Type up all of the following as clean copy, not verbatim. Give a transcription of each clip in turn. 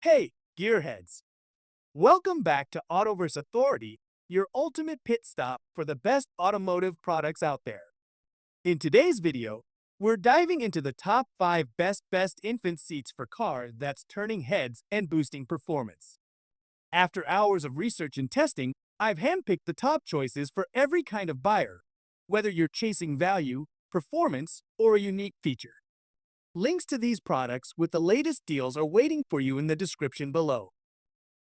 Hey, gearheads! Welcome back to Autoverse Authority, your ultimate pit stop for the best automotive products out there. In today's video, we're diving into the top 5 best infant seats for car that's turning heads and boosting performance. After hours of research and testing, I've handpicked the top choices for every kind of buyer, whether you're chasing value, performance, or a unique feature. Links to these products with the latest deals are waiting for you in the description below.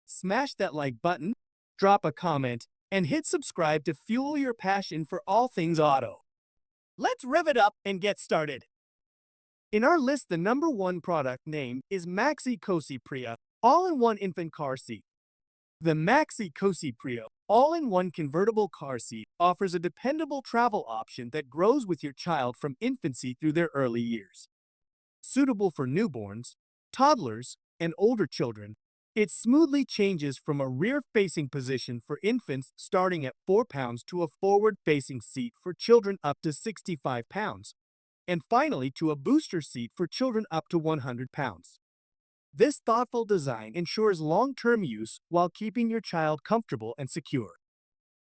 Smash that like button, drop a comment, and hit subscribe to fuel your passion for all things auto. Let's rev it up and get started. In our list, the number 1 product name is Maxi-Cosi Pria all-in-one infant car seat. The Maxi-Cosi Pria all-in-one convertible car seat offers a dependable travel option that grows with your child from infancy through their early years. Suitable for newborns, toddlers, and older children, it smoothly changes from a rear-facing position for infants starting at 4 pounds to a forward-facing seat for children up to 65 pounds, and finally to a booster seat for children up to 100 pounds. This thoughtful design ensures long-term use while keeping your child comfortable and secure.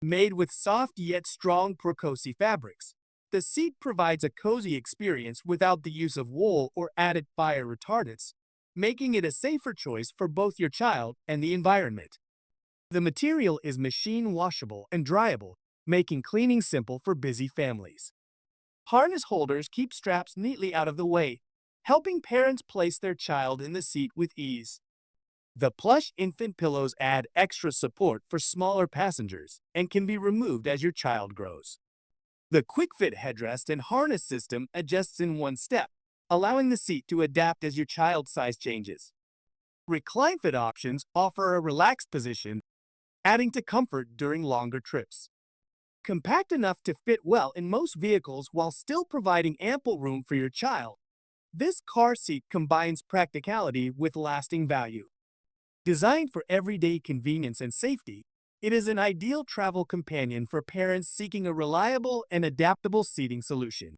Made with soft yet strong Chicco fabrics, the seat provides a cozy experience without the use of wool or added fire retardants, making it a safer choice for both your child and the environment. The material is machine washable and dryable, making cleaning simple for busy families. Harness holders keep straps neatly out of the way, helping parents place their child in the seat with ease. The plush infant pillows add extra support for smaller passengers and can be removed as your child grows. The quick-fit headrest and harness system adjusts in one step, allowing the seat to adapt as your child's size changes. Recline fit options offer a relaxed position, adding to comfort during longer trips. Compact enough to fit well in most vehicles while still providing ample room for your child, this car seat combines practicality with lasting value. Designed for everyday convenience and safety, it is an ideal travel companion for parents seeking a reliable and adaptable seating solution.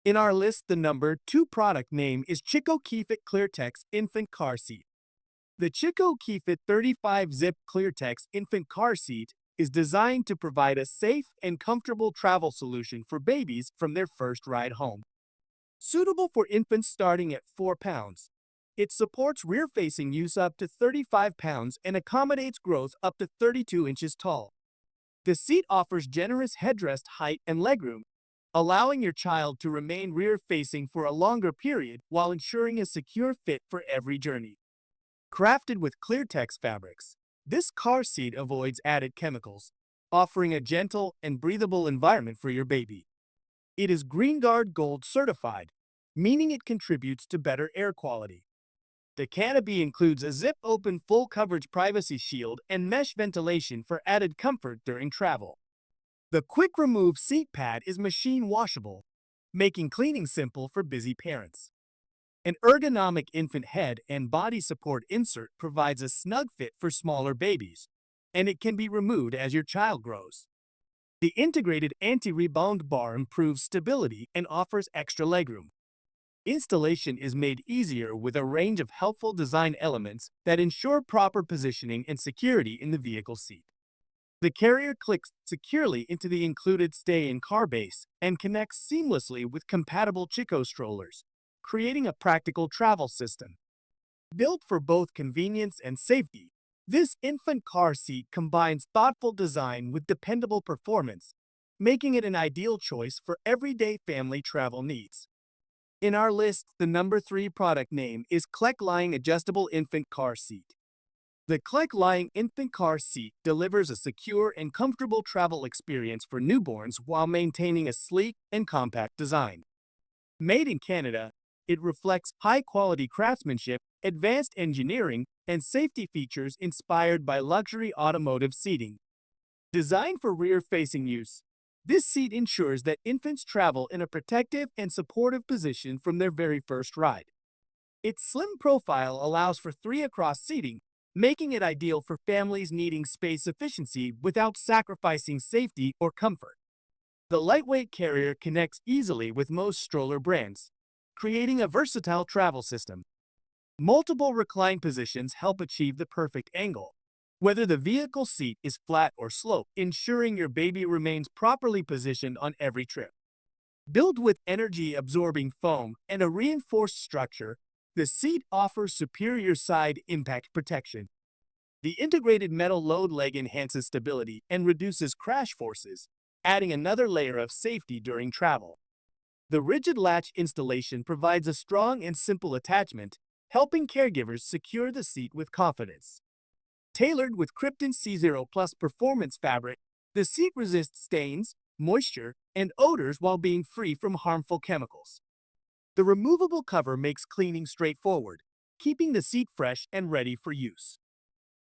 In our list, the number 2 product name is Chicco KeyFit ClearTex Infant Car Seat. The Chicco KeyFit 35 Zip ClearTex Infant Car Seat is designed to provide a safe and comfortable travel solution for babies from their first ride home. Suitable for infants starting at 4 pounds, it supports rear-facing use up to 35 pounds and accommodates growth up to 32 inches tall. The seat offers generous headrest height and legroom, allowing your child to remain rear-facing for a longer period while ensuring a secure fit for every journey. Crafted with ClearTex fabrics, this car seat avoids added chemicals, offering a gentle and breathable environment for your baby. It is GreenGuard Gold certified, meaning it contributes to better air quality. The canopy includes a zip-open full-coverage privacy shield and mesh ventilation for added comfort during travel. The quick-remove seat pad is machine washable, making cleaning simple for busy parents. An ergonomic infant head and body support insert provides a snug fit for smaller babies, and it can be removed as your child grows. The integrated anti-rebound bar improves stability and offers extra legroom. Installation is made easier with a range of helpful design elements that ensure proper positioning and security in the vehicle seat. The carrier clicks securely into the included stay-in-car base and connects seamlessly with compatible Chicco strollers, creating a practical travel system. Built for both convenience and safety, this infant car seat combines thoughtful design with dependable performance, making it an ideal choice for everyday family travel needs. In our list, the number 3 product name is Clek Liing Adjustable Infant Car Seat. The Clek Liing Infant Car Seat delivers a secure and comfortable travel experience for newborns while maintaining a sleek and compact design. Made in Canada, it reflects high-quality craftsmanship, advanced engineering, and safety features inspired by luxury automotive seating. Designed for rear-facing use, this seat ensures that infants travel in a protective and supportive position from their very first ride. Its slim profile allows for 3-across seating, making it ideal for families needing space efficiency without sacrificing safety or comfort. The lightweight carrier connects easily with most stroller brands, creating a versatile travel system. Multiple recline positions help achieve the perfect angle, whether the vehicle seat is flat or sloped, ensuring your baby remains properly positioned on every trip. Built with energy-absorbing foam and a reinforced structure, the seat offers superior side impact protection. The integrated metal load leg enhances stability and reduces crash forces, adding another layer of safety during travel. The rigid latch installation provides a strong and simple attachment, helping caregivers secure the seat with confidence. Tailored with Krypton C0 Plus performance fabric, the seat resists stains, moisture, and odors while being free from harmful chemicals. The removable cover makes cleaning straightforward, keeping the seat fresh and ready for use.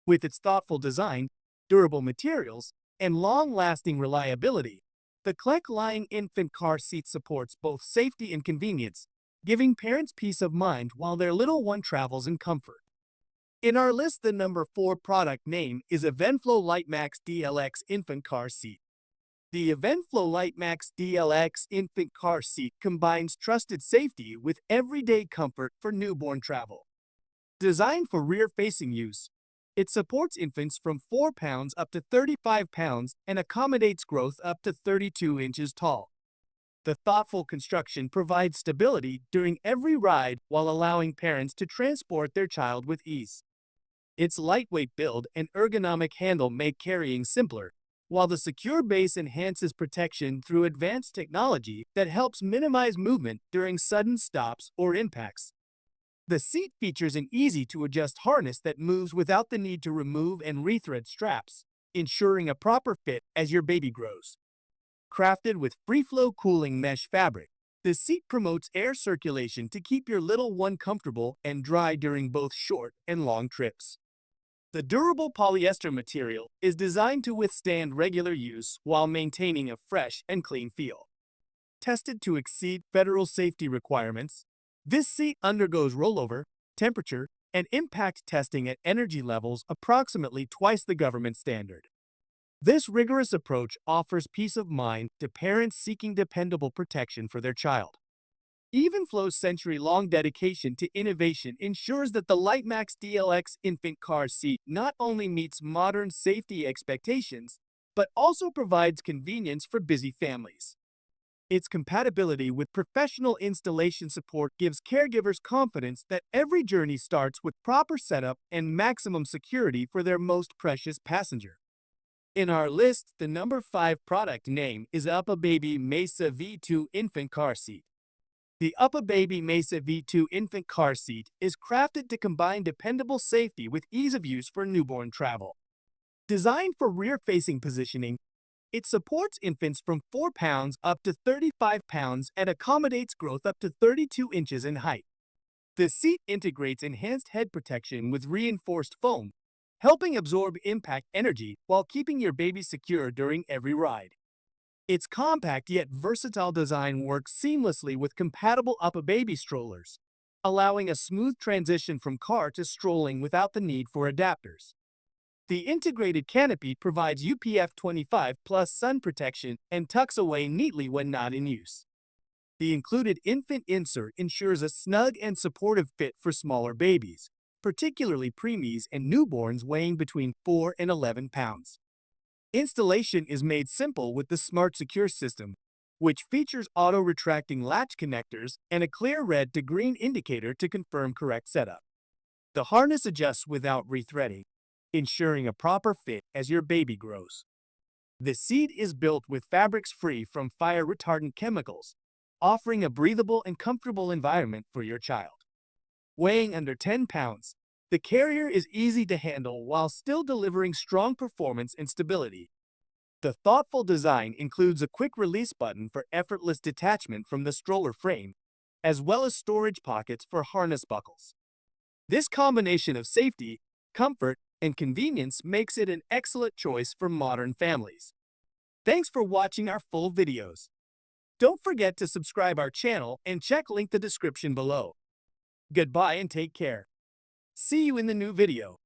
With its thoughtful design, durable materials, and long-lasting reliability, the Clek Liing infant car seat supports both safety and convenience, giving parents peace of mind while their little one travels in comfort. In our list, the number 4 product name is Evenflo LiteMax DLX Infant Car Seat. The Evenflo LiteMax DLX Infant Car Seat combines trusted safety with everyday comfort for newborn travel. Designed for rear-facing use, it supports infants from 4 pounds up to 35 pounds and accommodates growth up to 32 inches tall. The thoughtful construction provides stability during every ride while allowing parents to transport their child with ease. Its lightweight build and ergonomic handle make carrying simpler, while the secure base enhances protection through advanced technology that helps minimize movement during sudden stops or impacts. The seat features an easy-to-adjust harness that moves without the need to remove and rethread straps, ensuring a proper fit as your baby grows. Crafted with free-flow cooling mesh fabric, the seat promotes air circulation to keep your little one comfortable and dry during both short and long trips. The durable polyester material is designed to withstand regular use while maintaining a fresh and clean feel. Tested to exceed federal safety requirements, this seat undergoes rollover, temperature, and impact testing at energy levels approximately twice the government standard. This rigorous approach offers peace of mind to parents seeking dependable protection for their child. Evenflo's century-long dedication to innovation ensures that the LiteMax DLX infant car seat not only meets modern safety expectations, but also provides convenience for busy families. Its compatibility with professional installation support gives caregivers confidence that every journey starts with proper setup and maximum security for their most precious passenger. In our list, the number 5 product name is UPPAbaby Mesa V2 Infant Car Seat. The UPPAbaby Mesa V2 Infant Car Seat is crafted to combine dependable safety with ease of use for newborn travel. Designed for rear-facing positioning, it supports infants from 4 pounds up to 35 pounds and accommodates growth up to 32 inches in height. The seat integrates enhanced head protection with reinforced foam, helping absorb impact energy while keeping your baby secure during every ride. Its compact yet versatile design works seamlessly with compatible UPPAbaby strollers, allowing a smooth transition from car to strolling without the need for adapters. The integrated canopy provides UPF 25 plus sun protection and tucks away neatly when not in use. The included infant insert ensures a snug and supportive fit for smaller babies, particularly preemies and newborns weighing between 4 and 11 pounds. Installation is made simple with the Smart Secure system, which features auto-retracting latch connectors and a clear red to green indicator to confirm correct setup. The harness adjusts without rethreading, ensuring a proper fit as your baby grows. The seat is built with fabrics free from fire-retardant chemicals, offering a breathable and comfortable environment for your child. Weighing under 10 pounds, the carrier is easy to handle while still delivering strong performance and stability. The thoughtful design includes a quick release button for effortless detachment from the stroller frame, as well as storage pockets for harness buckles. This combination of safety, comfort, and convenience makes it an excellent choice for modern families. Thanks for watching our full videos. Don't forget to subscribe our channel and check link the description below. Goodbye and take care. See you in the new video.